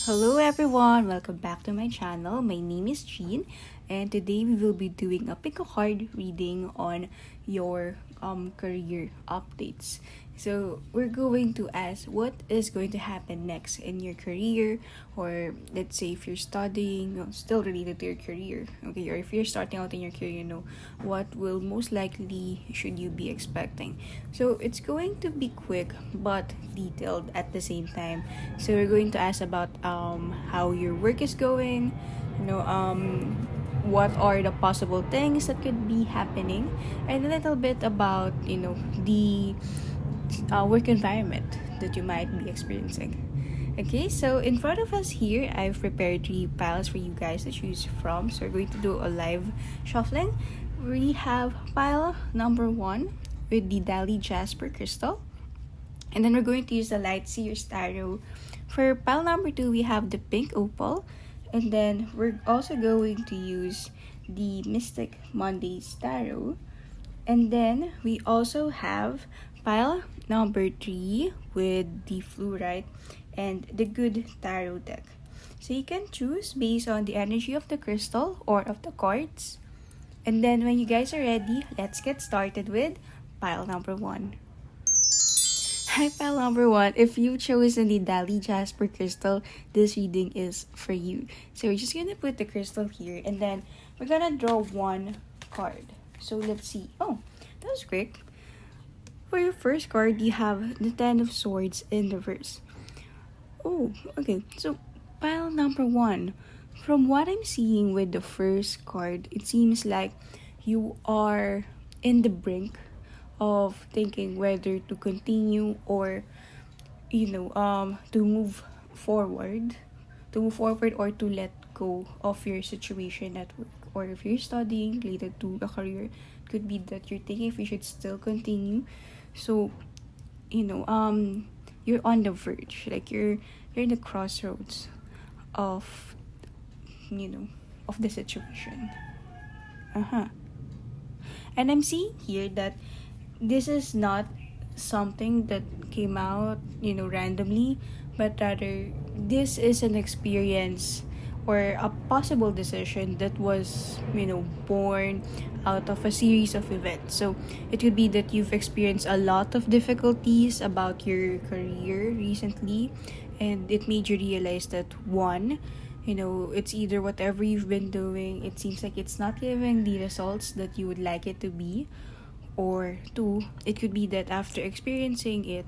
Hello everyone, welcome back to my channel. My name is Jean and today we will be doing a pick a card reading on your career updates. So we're going to ask what is going to happen next in your career, or let's say if you're studying, still related to your career, okay, or if you're starting out in your career, what will most likely should you be expecting. So it's going to be quick but detailed at the same time. So we're going to ask about how your work is going, what are the possible things that could be happening, and a little bit about the work environment that you might be experiencing. Okay, so in front of us here, I've prepared three piles for you guys to choose from. So we're going to do a live shuffling. We have pile number 1 with the Dali Jasper Crystal. And then we're going to use the Light Seer's Tarot. For pile number 2, we have the Pink Opal. And then we're also going to use the Mystic Monday's Tarot. And then we also have pile number 3 with the Fluorite and the Good Tarot deck. So you can choose based on the energy of the crystal or of the cards. And then when you guys are ready, let's get started with pile number 1. Hi, pile number 1. If you've chosen the Dali Jasper Crystal, this reading is for you. So we're just going to put the crystal here and then we're going to draw one card. So let's see. Oh, that was great. For your first card, you have the Ten of Swords in reverse. Oh, okay. So pile number 1. From what I'm seeing with the first card, it seems like you are in the brink of thinking whether to continue or to move forward or to let go of your situation at work, or if you're studying related to a career, it could be that you're thinking if you should still continue. So you're on the verge, like you're in the crossroads of of the situation. And I'm seeing here that this is not something that came out, randomly, but rather this is an experience or a possible decision that was, born out of a series of events. So it could be that you've experienced a lot of difficulties about your career recently, and it made you realize that one, it's either whatever you've been doing, it seems like it's not giving the results that you would like it to be, or 2, it could be that after experiencing it,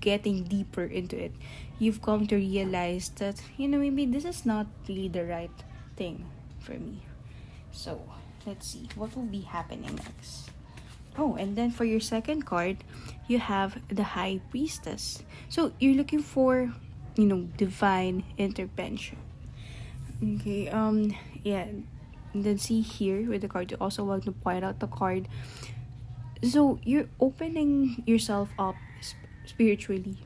getting deeper into it, you've come to realize that, maybe this is not really the right thing for me. So, let's see what will be happening next. Oh, and then for your second card, you have the High Priestess. So, you're looking for, divine intervention. Okay, yeah. And then see here with the card, you also want to point out the card. So you're opening yourself up spiritually.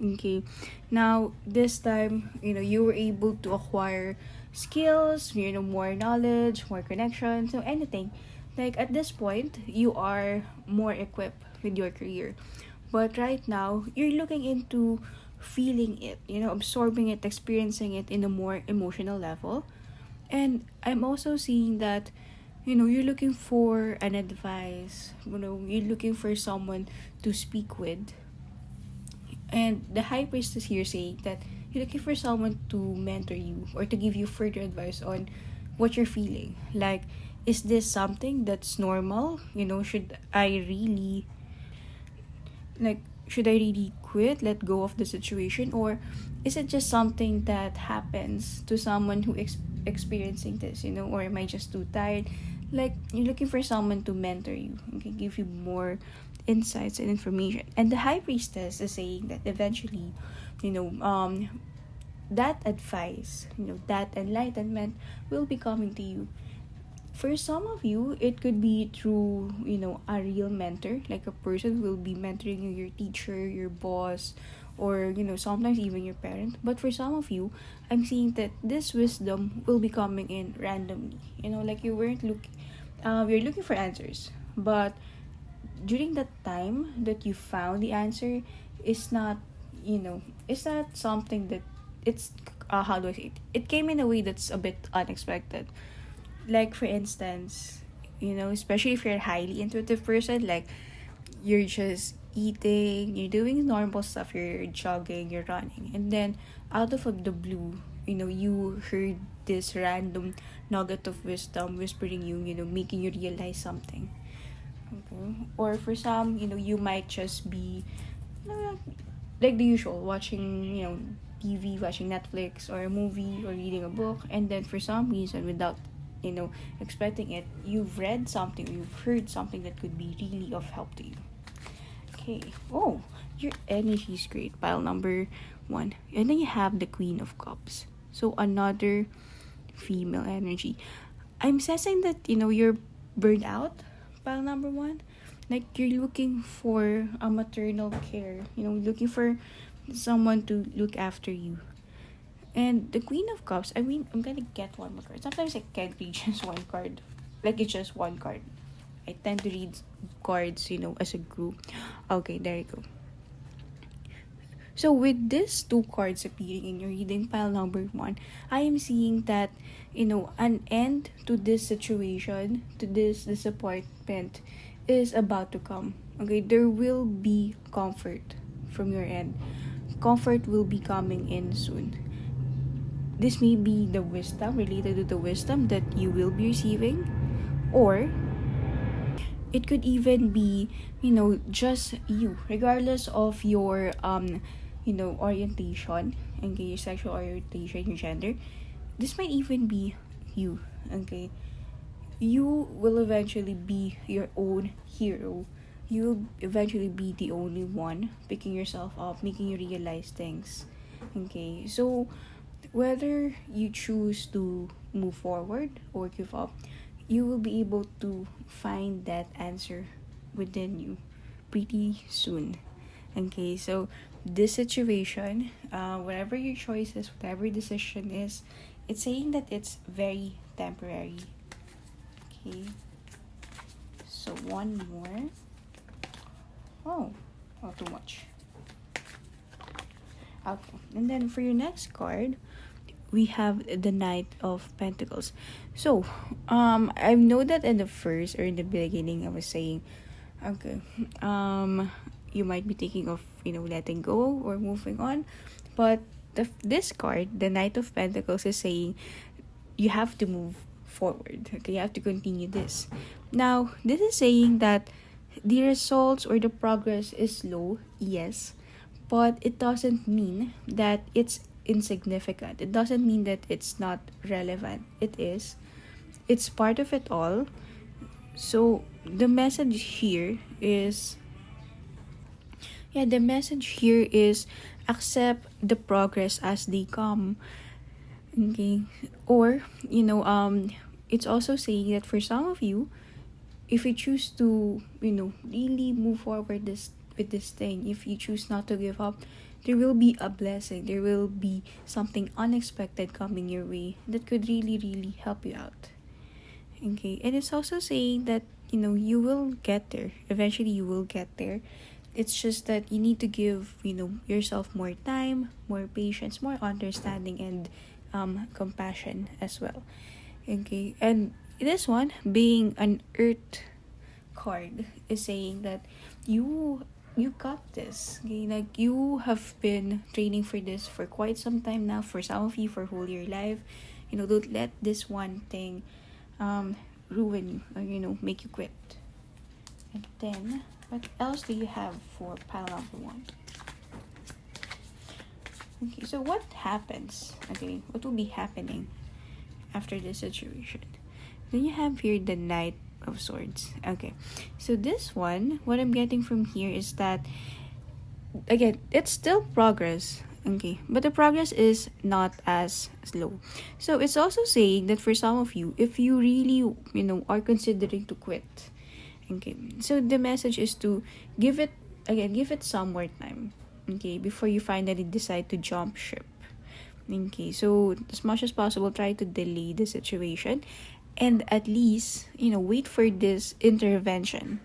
Okay, now this time, you were able to acquire skills, more knowledge, more connection, so anything. Like at this point, you are more equipped with your career. But right now, you're looking into feeling it, absorbing it, experiencing it in a more emotional level. And I'm also seeing that you're looking for an advice, you're looking for someone to speak with. And the High Priestess here saying that you're looking for someone to mentor you or to give you further advice on what you're feeling. Like, is this something that's normal? Should I really quit, let go of the situation, or is it just something that happens to someone who experiencing this, or am I just too tired? Like, you're looking for someone to mentor you, okay, give you more insights and information. And the High Priestess is saying that eventually, that advice, that enlightenment will be coming to you. For some of you, it could be through, a real mentor, like a person who will be mentoring you, your teacher, your boss, or, sometimes even your parent. But for some of you, I'm seeing that this wisdom will be coming in randomly. Like you weren't looking, you're looking for answers. But during that time that you found the answer, it's not, it's not something that, it's how do I say it? It came in a way that's a bit unexpected. Like, for instance, especially if you're a highly intuitive person, like, you're just eating, you're doing normal stuff, you're jogging, you're running, and then out of the blue, you heard this random nugget of wisdom whispering you, making you realize something. Okay. Or for some, you might just be, you know, like the usual, watching, TV, watching Netflix or a movie or reading a book, and then for some reason, without, expecting it, you've read something, you've heard something that could be really of help to you. Okay. Oh, your energy is great. Pile number 1. And then you have the Queen of Cups. So another female energy. I'm sensing that, you're burned out. Pile number 1. Like, you're looking for a maternal care. Looking for someone to look after you. And the Queen of Cups, I mean, I'm gonna get one more card. Sometimes I can't read just one card. Like, it's just one card. I tend to read cards, as a group. Okay, there you go. So with these 2 cards appearing in your reading pile number 1, I am seeing that, an end to this situation, to this disappointment is about to come. Okay, there will be comfort from your end. Comfort will be coming in soon. This may be the wisdom, related to the wisdom that you will be receiving, or it could even be, just you, regardless of your orientation, okay, your sexual orientation, your gender. This might even be you, okay. You will eventually be your own hero. You'll eventually be the only one picking yourself up, making you realize things. Okay, so whether you choose to move forward or give up, you will be able to find that answer within you pretty soon. Okay, so this situation, whatever your choice is, whatever decision is, it's saying that it's very temporary. Okay, so one more. Oh, too much. Okay, and then for your next card, we have the Knight of Pentacles. So, I know that in the first or in the beginning, I was saying, okay, you might be thinking of, letting go or moving on, but this card, the Knight of Pentacles, is saying you have to move forward. Okay, you have to continue this. Now, this is saying that the results or the progress is slow, yes, but it doesn't mean that it's insignificant. It doesn't mean that it's not relevant. It is. It's part of it all. So the message here is, accept the progress as they come. Okay. Or, it's also saying that for some of you, if you choose to, really move forward with this thing, if you choose not to give up, there will be a blessing. There will be something unexpected coming your way that could really, really help you out. Okay, and it's also saying that, you will get there. Eventually, you will get there. It's just that you need to give, yourself more time, more patience, more understanding, and compassion as well. Okay, and this one, being an Earth card, is saying that you got this. Okay, like, you have been training for this for quite some time now. For some of you, for whole your life. Don't let this one thing ruin you, or make you quit. And then, what else do you have for pile number 1? Okay, so what happens? Okay, what will be happening after this situation? Then you have here the Knight of Swords. Okay, so this one, what I'm getting from here is that, again, it's still progress. Okay, but the progress is not as slow. So it's also saying that for some of you, if you really, are considering to quit, okay, so the message is to give it some more time, okay, before you finally decide to jump ship. Okay, so as much as possible, try to delay the situation, and at least, wait for this intervention.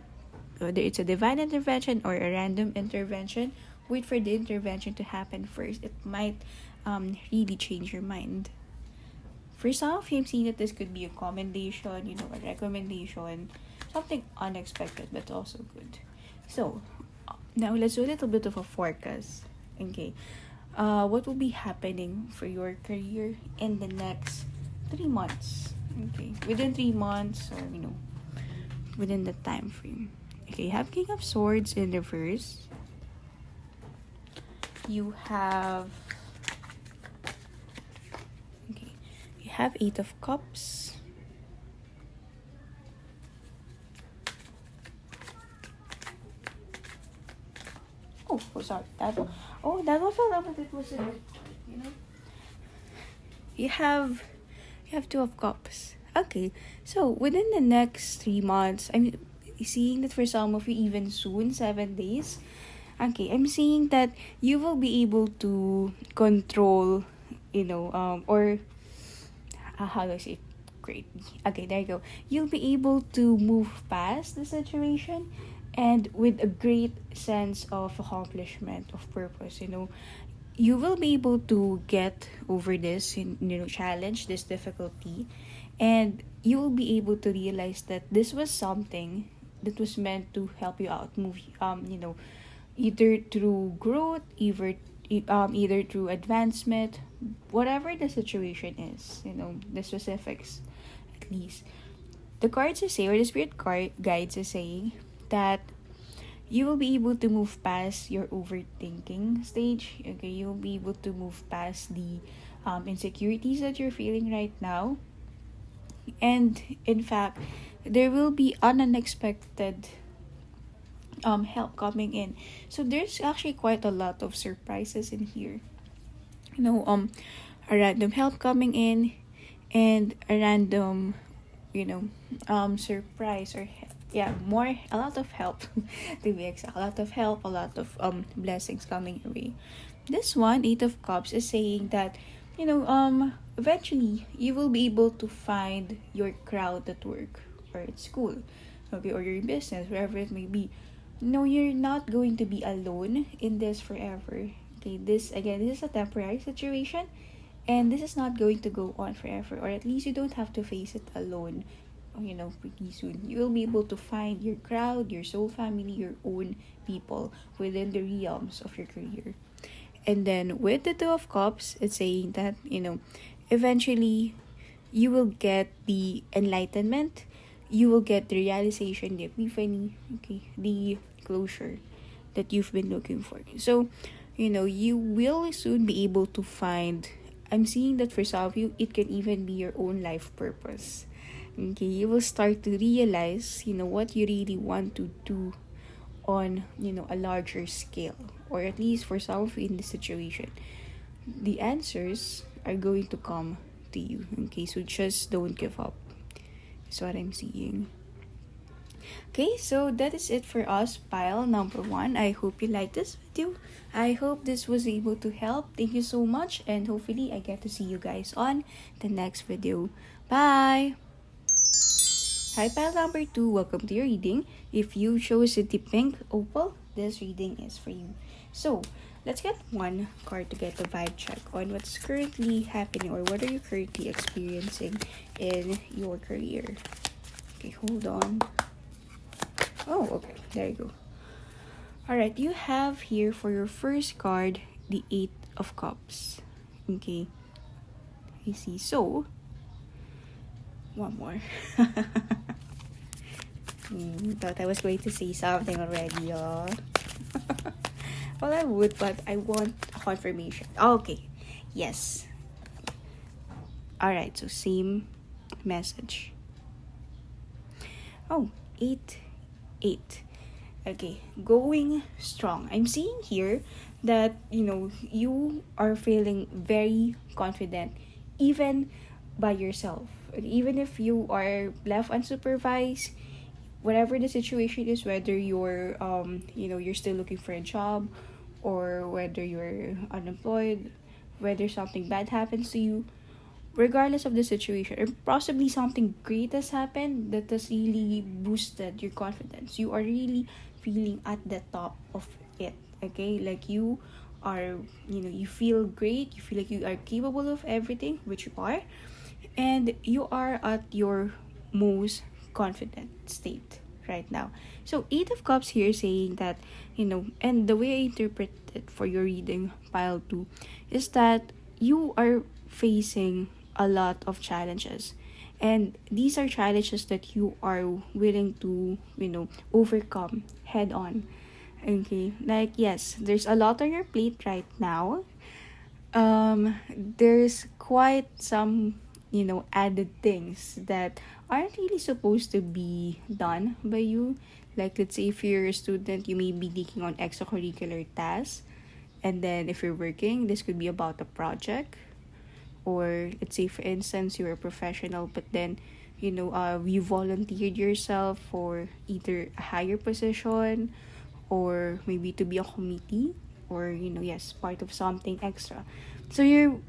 Whether it's a divine intervention or a random intervention, wait for the intervention to happen first. It might really change your mind. For some of you, I'm seeing that this could be a commendation, a recommendation, something unexpected but also good. So, now let's do a little bit of a forecast. Okay. What will be happening for your career in the next 3 months? Okay. Within 3 months, or, within the time frame. Okay, you have King of Swords in reverse. You have Eight of Cups. Oh, sorry. That one fell out, but it was You have Two of Cups. Okay, so within the next 3 months, I'm seeing that for some of you, even soon, 7 days. Okay, I'm seeing that you will be able to control, or how do I say it? Great. Okay, there you go. You'll be able to move past the situation and with a great sense of accomplishment, of purpose. You will be able to get over this, challenge, this difficulty, and you will be able to realize that this was something that was meant to help you out, move, either through growth, either through advancement, whatever the situation is, the specifics, at least. The cards are saying, or the spirit guides are saying that you will be able to move past your overthinking stage. Okay, you will be able to move past the insecurities that you're feeling right now. And in fact, there will be unexpected help coming in. So there's actually quite a lot of surprises in here. A random help coming in, and a random, surprise, or a lot of help to be exact. A lot of help, a lot of blessings coming your way. This one, Eight of Cups, is saying that eventually you will be able to find your crowd at work or at school, okay, or your business, wherever it may be. No, you're not going to be alone in this forever. Okay, this is a temporary situation, and this is not going to go on forever, or at least you don't have to face it alone. Pretty soon you will be able to find your crowd, your soul family, your own people within the realms of your career. And then with the Two of Cups, it's saying that eventually you will get the enlightenment, you will get the realization, the epiphany, okay, the closure that you've been looking for. So you will soon be able to find, I'm seeing that for some of you, it can even be your own life purpose. Okay, you will start to realize what you really want to do on a larger scale, or at least for some of you in this situation, the answers are going to come to you. Okay, so just don't give up, is what I'm seeing. Okay, so that is it for us, pile number 1. I hope you liked this video. I hope this was able to help. Thank you so much, and hopefully I get to see you guys on the next video. Bye! Hi, pile number 2. Welcome to your reading. If you chose the pink opal, this reading is for you. So, let's get one card to get the vibe check on what's currently happening, or what are you currently experiencing in your career. Okay, hold on. Oh, okay. There you go. Alright, you have here for your first card, the Eight of Cups. Okay. I see. So, one more. Thought I was going to say something already, y'all. Well, I would, but I want confirmation. Okay. Yes. Alright, so same message. Oh, 8. Okay, going strong. I'm seeing here that you are feeling very confident even by yourself. Even if you are left unsupervised, whatever the situation is, whether you're you're still looking for a job, or whether you're unemployed, whether something bad happens to you, regardless of the situation, or possibly something great has happened that has really boosted your confidence, you are really feeling at the top of it. Okay, like you are, you feel great, you feel like you are capable of everything, which you are, and you are at your most confident state right now. So Eight of Cups here saying that, and the way I interpret it for your reading, pile 2, is that you are facing a lot of challenges, and these are challenges that you are willing to, overcome head on. Okay, like, yes, there's a lot on your plate right now. There's quite some, added things that aren't really supposed to be done by you. Like, let's say if you're a student, you may be taking on extracurricular tasks, and then if you're working, this could be about a project. Or let's say, for instance, you're a professional, but then, you volunteered yourself for either a higher position, or maybe to be a committee, or, yes, part of something extra. So you're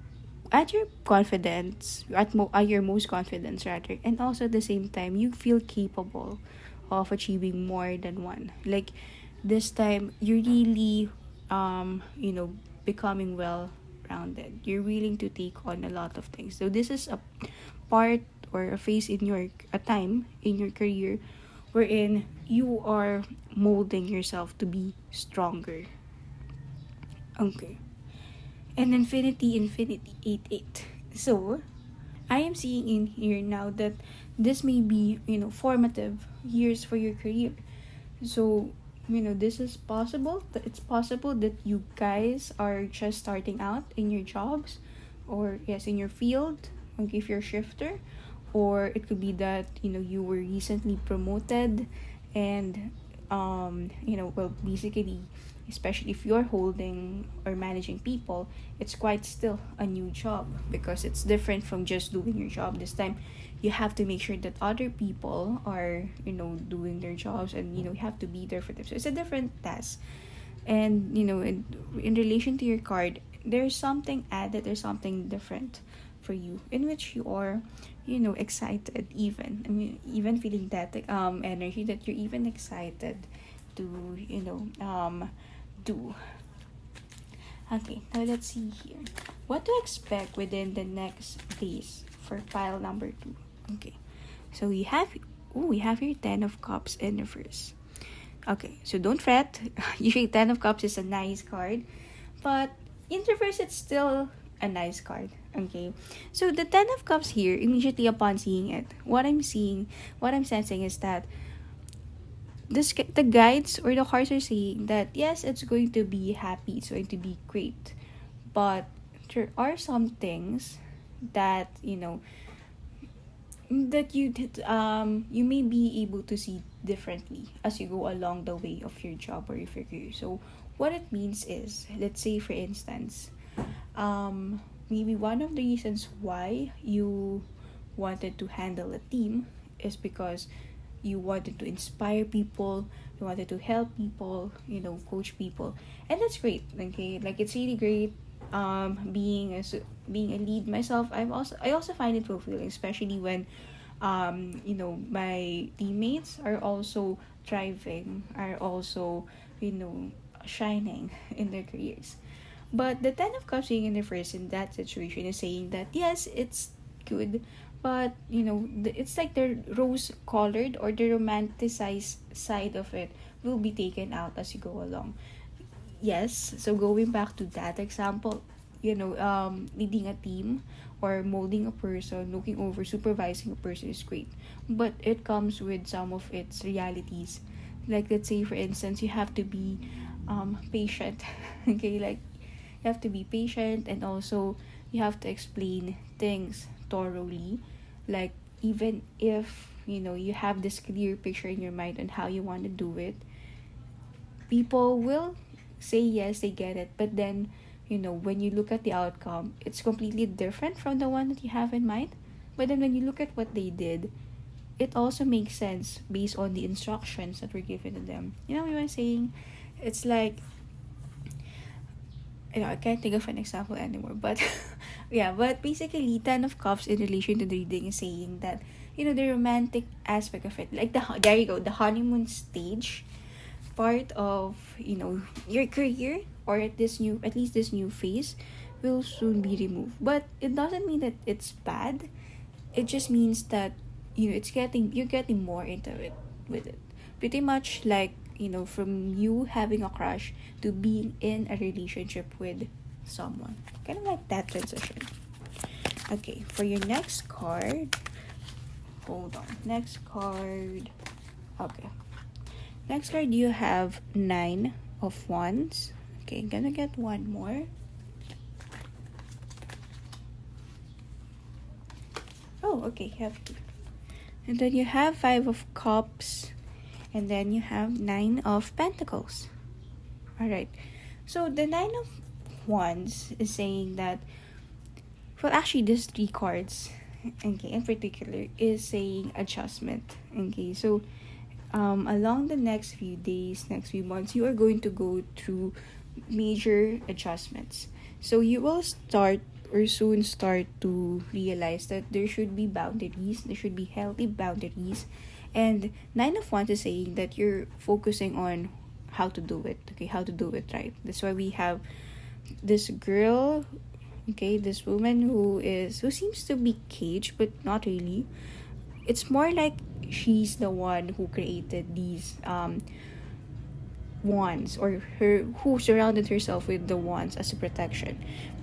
at your confidence, at your most confidence rather, and also at the same time you feel capable of achieving more than one. Like, this time you're really, becoming well rounded. You're willing to take on a lot of things. So this is a part or a phase in a time in your career wherein you are molding yourself to be stronger. Okay. And infinity 8 8. So I am seeing in here now that this may be, formative years for your career. So, this is possible. It's possible that you guys are just starting out in your jobs, or yes, in your field. Okay, if you're a shifter, or it could be that, you were recently promoted, and well, basically, especially if you're holding or managing people, it's quite still a new job, because it's different from just doing your job. This time you have to make sure that other people are, doing their jobs, and you have to be there for them. So it's a different task. And in relation to your card, there's something added, there's something different for you, in which you are, excited. Even feeling that energy, that you're even excited to, do. Okay, now let's see here. What to expect within the next days for pile number 2. Okay, so we have your 10 of Cups in reverse. Okay, so don't fret. Usually 10 of Cups is a nice card, but in reverse it's still a nice card. Okay, so the 10 of Cups here, immediately upon seeing it, what I'm sensing is that the guides or the cards are saying that yes, it's going to be happy, it's going to be great, but there are some things that that you may be able to see differently as you go along the way of your job or your career. So what it means is, let's say for instance, maybe one of the reasons why you wanted to handle a team is because you wanted to inspire people, you wanted to help people, coach people, and that's great. Okay, like, it's really great. Being a lead myself, I also find it fulfilling, especially when my teammates are also thriving, are also, shining in their careers. But the 10 of Cups being in the first in that situation is saying that yes, it's good, but it's like the rose colored or the romanticized side of it will be taken out as you go along. Yes, so going back to that example, leading a team or molding a person, looking over, supervising a person is great, but it comes with some of its realities. Like, let's say for instance, you have to be patient. Okay, like, you have to be patient, and also you have to explain things thoroughly. Like, even if you have this clear picture in your mind on how you want to do it, people will say yes, they get it, but then when you look at the outcome, it's completely different from the one that you have in mind. But then when you look at what they did, it also makes sense based on the instructions that were given to them. You know what I'm saying? It's like, I can't think of an example anymore, but yeah, but basically 10 of Cups in relation to the reading is saying that the romantic aspect of it, like, there you go, the honeymoon stage part of your career, or at least this new phase will soon be removed. But it doesn't mean that it's bad. It just means that you're getting more into it with it. Pretty much like, from you having a crush to being in a relationship with someone. Kind of like that transition. Okay, for your next card, hold on. Next card. Okay. Next card, you have 9 of Wands. Okay, gonna get one more. Oh, okay, you have 2. And then you have 5 of Cups. And then you have 9 of Pentacles. Alright. So, the 9 of Wands is saying that, well, actually, these 3 cards, okay, in particular, is saying adjustment. Okay, so, along the next few days, next few months, you are going to go through major adjustments. So, you will soon start to realize that there should be boundaries, there should be healthy boundaries. And 9 of Wands is saying that you're focusing on how to do it, okay, how to do it right. That's why we have this girl, okay, this woman who seems to be caged, but not really. It's more like she's the one who created these wands, or who surrounded herself with the wands as a protection.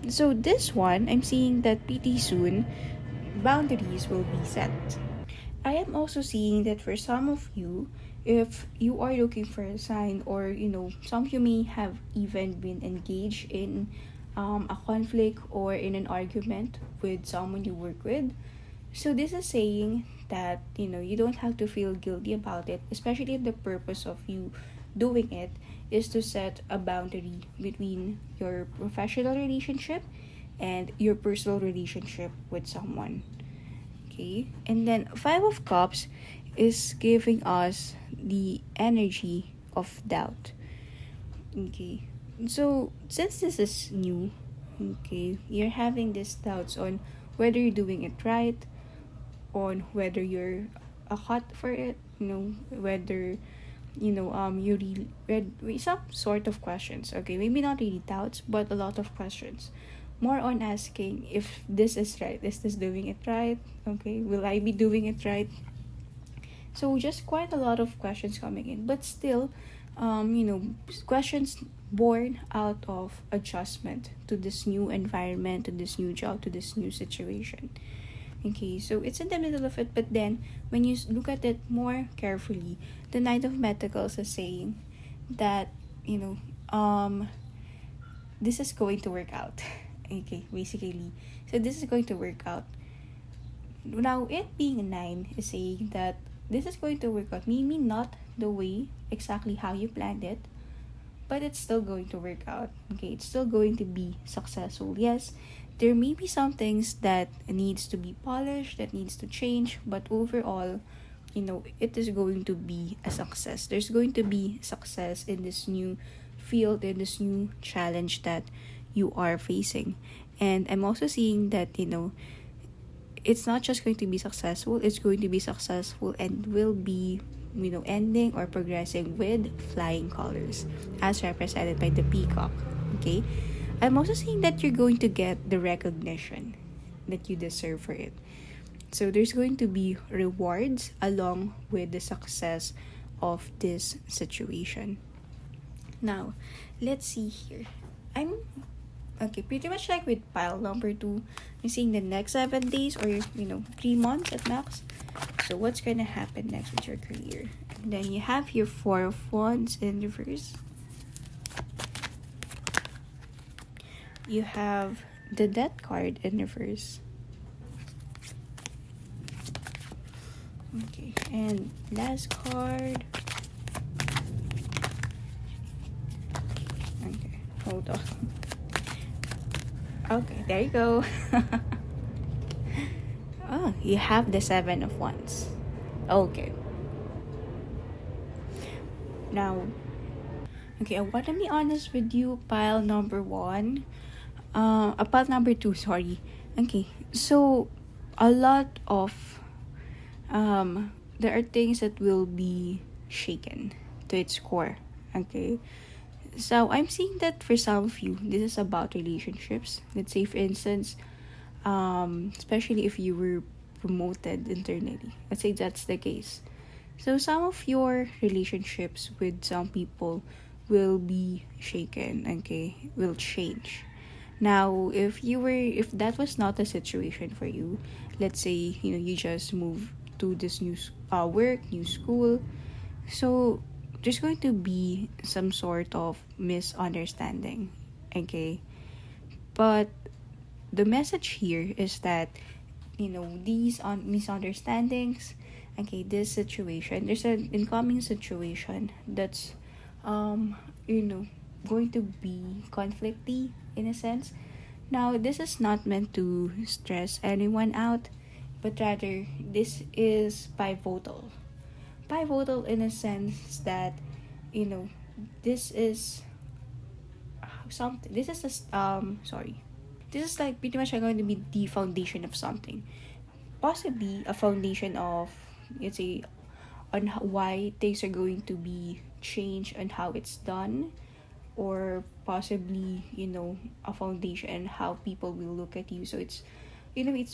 So this one, I'm seeing that pretty soon boundaries will be set. I am also seeing that for some of you, if you are looking for a sign, or some of you may have even been engaged in a conflict or in an argument with someone you work with. So this is saying that you don't have to feel guilty about it, especially if the purpose of you doing it is to set a boundary between your professional relationship and your personal relationship with someone. Okay, and then 5 of Cups is giving us the energy of doubt. Okay, so since this is new, okay, you're having these doubts on whether you're doing it right, on whether you're a hot for it, whether you really read some sort of questions. Okay, maybe not really doubts, but a lot of questions, more on asking if this is right, is this doing it right, okay, will I be doing it right? So just quite a lot of questions coming in, but still questions born out of adjustment to this new environment, to this new job, to this new situation. Okay, so it's in the middle of it, but then when you look at it more carefully, the Knight of Pentacles is saying that this is going to work out. Okay, basically, so this is going to work out. Now, it being a 9 is saying that this is going to work out, maybe not the way exactly how you planned it, but it's still going to work out. Okay, it's still going to be successful. Yes, there may be some things that needs to be polished, that needs to change, but overall, it is going to be a success. There's going to be success in this new field, in this new challenge that you are facing. And I'm also seeing that it's not just going to be successful, it's going to be successful and will be ending or progressing with flying colors, as represented by the peacock. Okay, I'm also seeing that you're going to get the recognition that you deserve for it. So there's going to be rewards along with the success of this situation. Now, let's see here. I'm okay, pretty much like with pile number 2. I'm seeing the next 7 days, or 3 months at max. So what's gonna happen next with your career? And then you have your 4 of Wands in reverse. You have the Death card in reverse. Okay, and last card. Okay, hold on. Okay, there you go. Oh, you have the 7 of Wands. Okay. Now, okay, I want to be honest with you, pile number 1. Pile number 2, sorry. Okay, so a lot of there are things that will be shaken to its core. Okay, So I'm seeing that for some of you, this is about relationships. Let's say, for instance, especially if you were promoted internally. Let's say that's the case. So some of your relationships with some people will be shaken, okay? Will change. Now, if that was not a situation for you, let's say, you just move to this new work, new school. So there's going to be some sort of misunderstanding, okay? But the message here is that, these misunderstandings, okay, this situation, there's an incoming situation that's you know going to be conflicty in a sense. Now, this is not meant to stress anyone out, but rather this is pivotal in a sense that, you know this is something this is a, sorry, this is like pretty much going to be the foundation of something, possibly a foundation of, let's say, on why things are going to be changed and how it's done, or possibly, a foundation and how people will look at you. So it's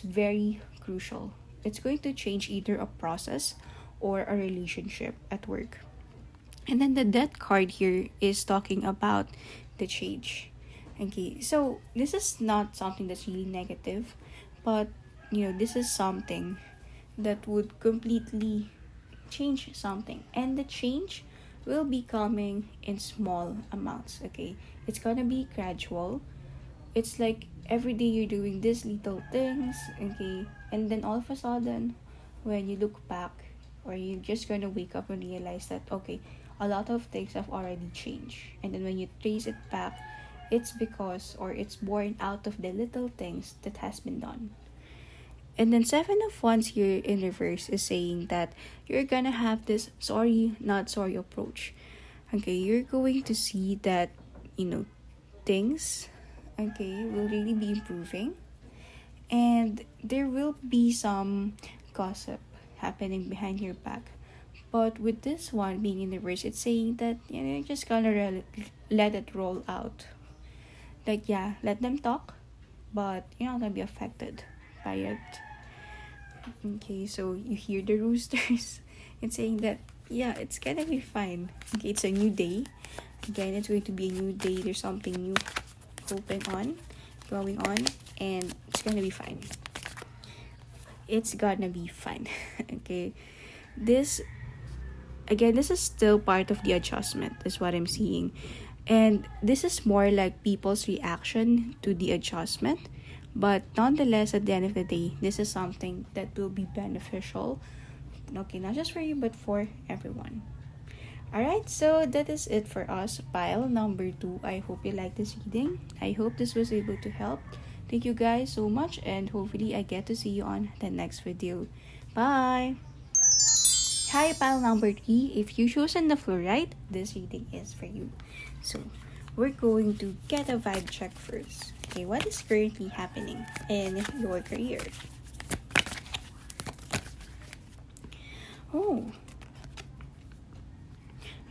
very crucial. It's going to change either a process or a relationship at work. And then the death card here is talking about the change. Okay, so this is not something that's really negative, but this is something that would completely change something, and the change will be coming in small amounts. Okay, it's gonna be gradual. It's like every day you're doing these little things, okay, and then all of a sudden, when you look back, or you're just gonna wake up and realize that, okay, a lot of things have already changed. And then when you trace it back, it's because, or it's born out of the little things that has been done. And then Seven of Wands here in reverse is saying that you're gonna have this sorry, not sorry approach. Okay, you're going to see that, things, okay, will really be improving. And there will be some gossip happening behind your back. But with this one being in reverse, it's saying that, you're just gonna let it roll out. Like, yeah, let them talk, but you're not gonna be affected by it. Okay, so you hear the roosters. It's saying that, yeah, it's gonna be fine. Okay, it's a new day. Again, it's going to be a new day. There's something new going on, and it's gonna be fine. It's gonna be fine. Okay, this is still part of the adjustment, is what I'm seeing. And this is more like people's reaction to the adjustment. But nonetheless, at the end of the day, this is something that will be beneficial. Okay, not just for you, but for everyone. Alright, so that is it for us. Pile number 2. I hope you liked this reading. I hope this was able to help. Thank you guys so much, and hopefully I get to see you on the next video. Bye! Hi, pile number 3. If you chosen the fluorite, this reading is for you. So, we're going to get a vibe check first. Okay, what is currently happening in your career? Oh,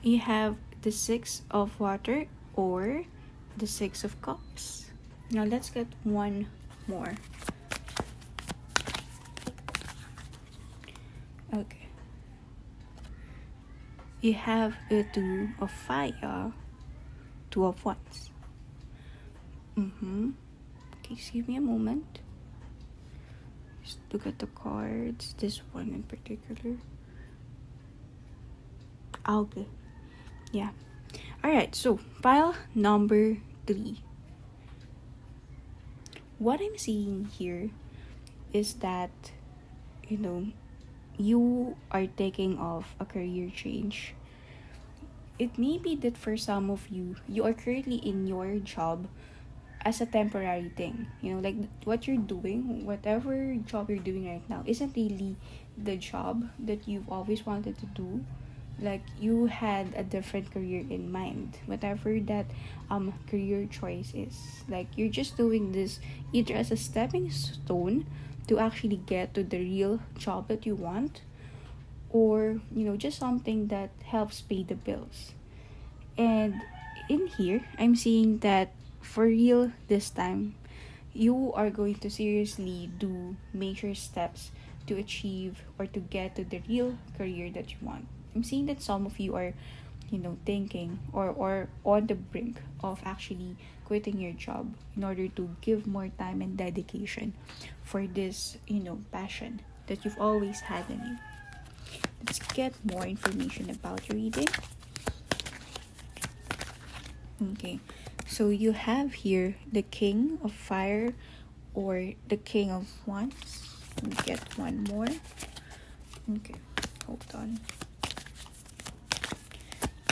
you have the 6 of water or the 6 of cups. Now let's get one more. Okay, you have a 2 of fire, 2 of wands. Okay, just give me a moment. Just look at the cards. This one in particular. Okay. Yeah. Alright, so pile number 3. What I'm seeing here is that, you are taking off a career change. It may be that for some of you, you are currently in your job as a temporary thing. Like what you're doing, whatever job you're doing right now, isn't really the job that you've always wanted to do. Like you had a different career in mind, whatever that career choice is. Like you're just doing this either as a stepping stone to actually get to the real job that you want, or just something that helps pay the bills. And in here, I'm seeing that for real this time, you are going to seriously do major steps to achieve or to get to the real career that you want. I'm seeing that some of you are, thinking or on the brink of actually quitting your job in order to give more time and dedication for this, passion that you've always had in you. Let's get more information about your reading. Okay, so you have here the King of Fire or the King of Wands. Let me get one more. Okay, hold on.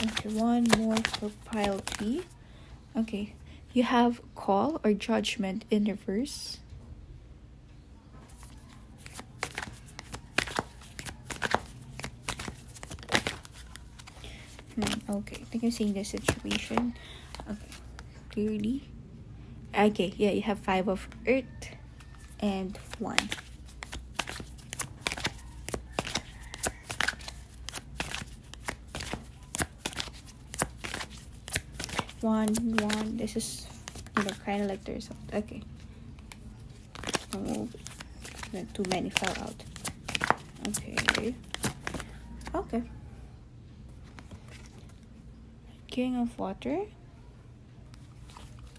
Okay, one more for pile 3. Okay, you have Call or Judgment in reverse. Okay, I think I'm seeing the situation. Okay, clearly. Okay, yeah, you have 5 of Earth and 1. One. This is, kind of like there's something. Okay. Oh, too many fell out. Okay. Okay. King of Water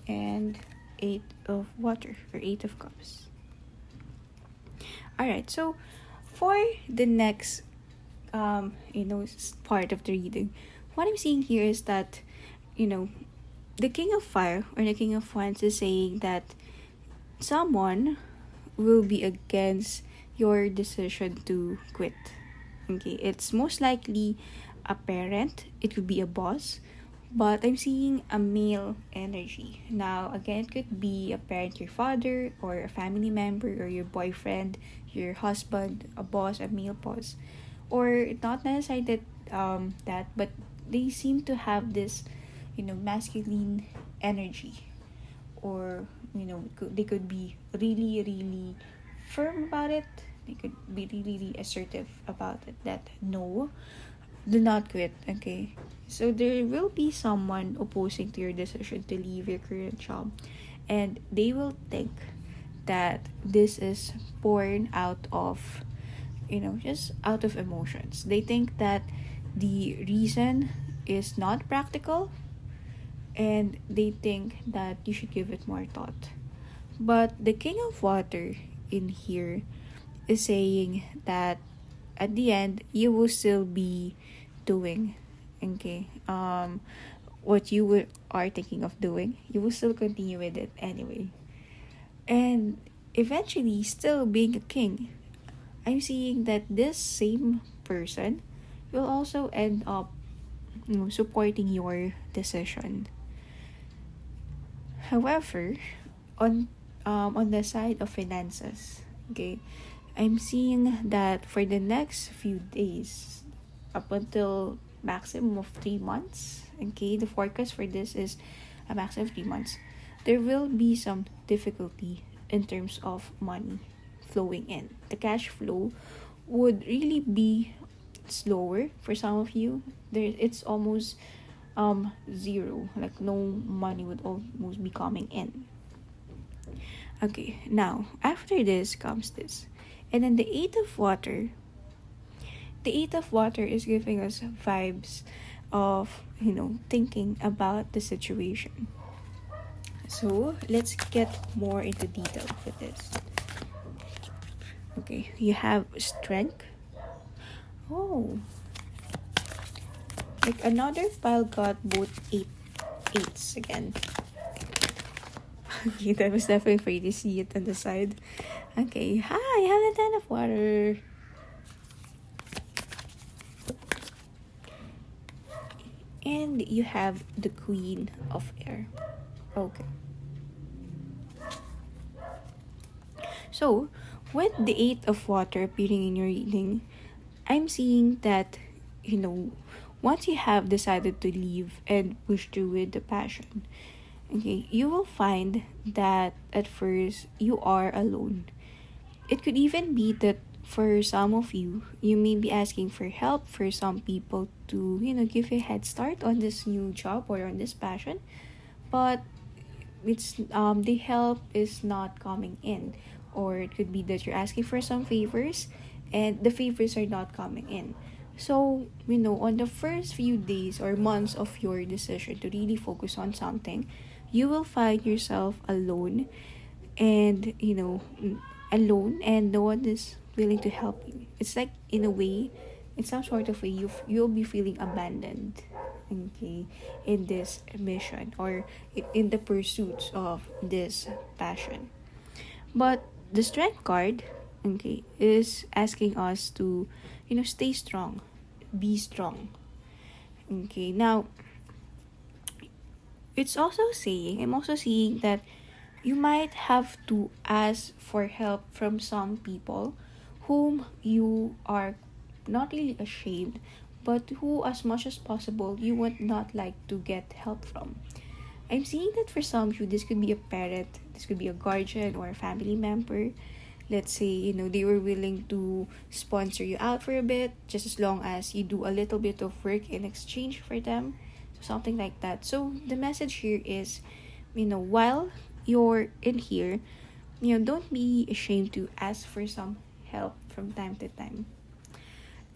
and 8 of Water or 8 of Cups. Alright, so for the next part of the reading, what I'm seeing here is that, the King of Fire or the King of Wands is saying that someone will be against your decision to quit. Okay, it's most likely a parent, it could be a boss, but I'm seeing a male energy. Now, again, it could be a parent, your father, or a family member, or your boyfriend, your husband, a boss, a male boss. Or not necessarily that, but they seem to have this, masculine energy. Or, they could be really, really firm about it. They could be really, really assertive about it. That, no, do not quit, okay? So there will be someone opposing to your decision to leave your current job, and they will think that this is born out of, just out of emotions. They think that the reason is not practical, and they think that you should give it more thought. But the King of Water in here is saying that at the end you will still be doing, okay, what you are thinking of doing. You will still continue with it anyway, and eventually still being a king. I'm seeing that this same person will also end up, supporting your decision. However, on the side of finances, okay, I'm seeing that for the next few days, up until maximum of 3 months, okay, the forecast for this is a maximum of 3 months, there will be some difficulty in terms of money flowing in. The cash flow would really be slower for some of you. It's almost zero, like no money would almost be coming in. Okay, now after this comes this, and then the 8 of Water. The 8 of Water is giving us vibes of, thinking about the situation. So let's get more into detail with this. Okay, you have Strength. Oh, like another pile got both 8s again. Okay, that was definitely for you to see it on the side. Okay, hi, I have the 10 of Water. And you have the Queen of Air. Okay. So, with the 8 of Water appearing in your reading, I'm seeing that, once you have decided to leave and push through with the passion, okay, you will find that at first you are alone. It could even be that for some of you, you may be asking for help for some people to, give you a head start on this new job or on this passion. But it's the help is not coming in, or it could be that you're asking for some favors and the favors are not coming in. So, on the first few days or months of your decision to really focus on something, you will find yourself alone, and alone, and no one is willing to help you. It's like, in a way, in some sort of way, you'll be feeling abandoned, okay, in this mission, or in the pursuit of this passion. But the strength card, okay, is asking us to, stay strong, be strong. Okay, now I'm also seeing that you might have to ask for help from some people whom you are not really ashamed, but who, as much as possible, you would not like to get help from. I'm seeing that for some of you, this could be a parent, this could be a guardian, or a family member. Let's say, they were willing to sponsor you out for a bit, just as long as you do a little bit of work in exchange for them. So something like that. So the message here is, while you're in here, don't be ashamed to ask for some help from time to time.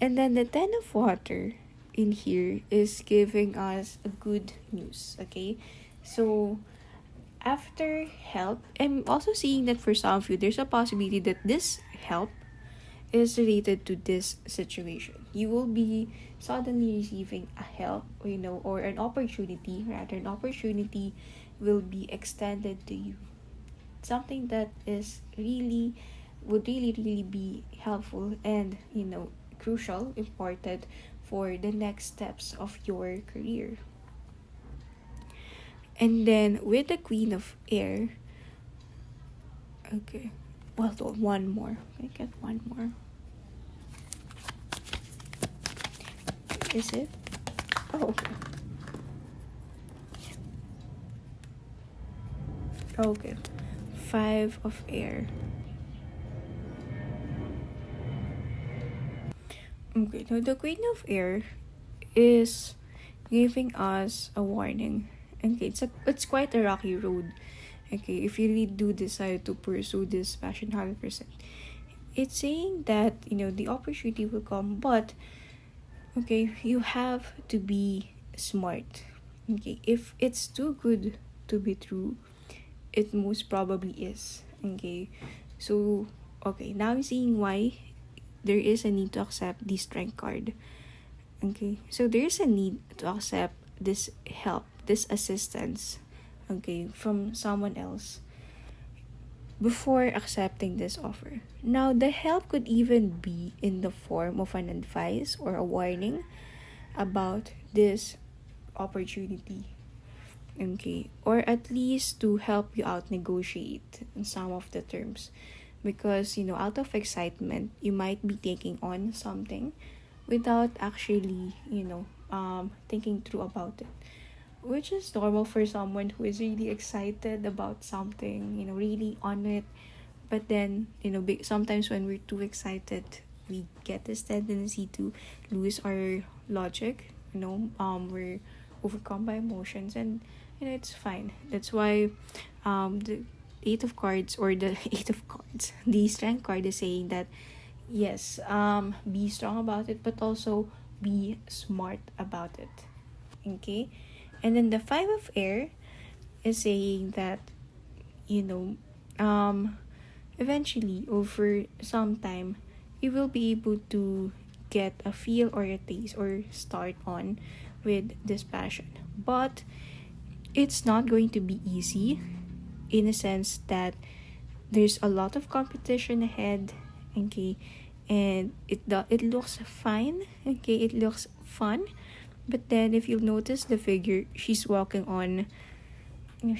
And then the Ten of Water in here is giving us a good news, okay? So after help, I'm also seeing that for some of you, there's a possibility that this help is related to this situation. You will be suddenly receiving a help, or an opportunity, rather, an opportunity will be extended to you. Something that would really be helpful and, crucial, important for the next steps of your career. And then with the Queen of Air, okay, well, one more. I get one more. Is it? Oh, okay. Okay. Five of Air. Okay, now the Queen of Air is giving us a warning. Okay, it's quite a rocky road. Okay, if you really do decide to pursue this passion 100%, it's saying that the opportunity will come, but okay, you have to be smart. Okay, if it's too good to be true, it most probably is. Okay, so okay, now I'm seeing why there is a need to accept the strength card. Okay, so there is a need to accept this help, this assistance, okay, from someone else before accepting this offer. Now, the help could even be in the form of an advice or a warning about this opportunity, okay, or at least to help you out negotiate some of the terms, because out of excitement you might be taking on something without actually thinking through about it, which is normal for someone who is really excited about something, really on it. But then, sometimes when we're too excited, we get this tendency to lose our logic. We're overcome by emotions, and it's fine. That's why the Eight of Cards, or the Eight of Cards, the Strength card is saying that yes, be strong about it, but also be smart about it. Okay? And then the Five of Air is saying that, eventually, over some time, you will be able to get a feel or a taste or start on with this passion. But it's not going to be easy, in a sense that there's a lot of competition ahead, okay, and it looks fine, okay, it looks fun. But then if you'll notice the figure, she's walking on a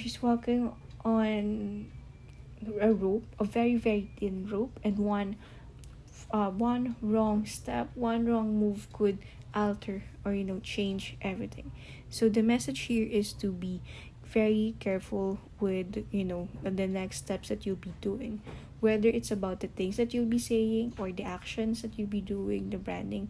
rope, a very very thin rope, and one wrong step, one wrong move could alter or change everything. So the message here is to be very careful with, the next steps that you'll be doing. Whether it's about the things that you'll be saying or the actions that you'll be doing, the branding,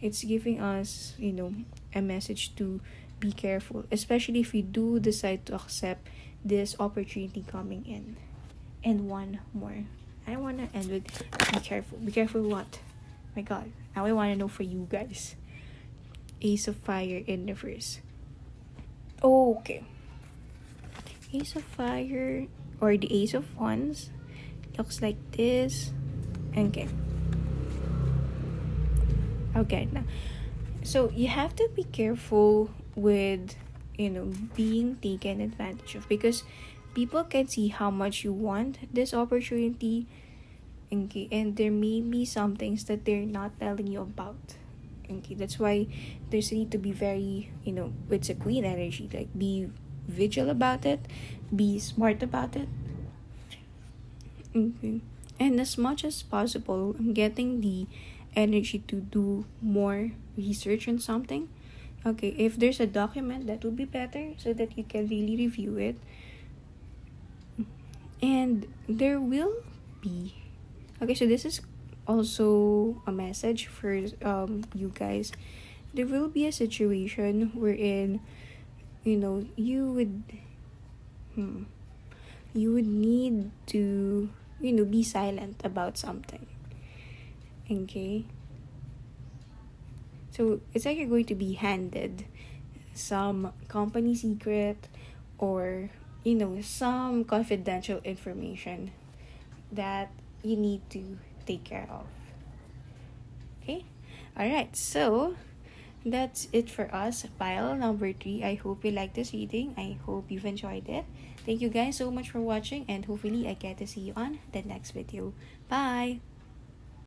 it's giving us, a message to be careful, especially if we do decide to accept this opportunity coming in. And one more. I want to end with be careful. Be careful what? My god. Now I want to know for you guys. Ace of Fire in reverse. Okay. Ace of Fire or the Ace of Wands looks like this. Okay. Okay, now. So you have to be careful with, being taken advantage of, because people can see how much you want this opportunity. Okay, and there may be some things that they're not telling you about. Okay, that's why there's a need to be very, it's a queen energy, like be vigilant about it, be smart about it. Okay, and as much as possible, I'm getting the energy to do more research on something. Okay, if there's a document, that would be better so that you can really review it. And there will be, okay, so this is also a message for you guys. There will be a situation wherein, you would need to, be silent about something. Okay, so it's like you're going to be handed some company secret, or some confidential information that you need to take care of. Okay, all right, so that's it for us, pile number 3. I hope you liked this reading. I hope you've enjoyed it. Thank you guys so much for watching, and hopefully I get to see you on the next video. Bye.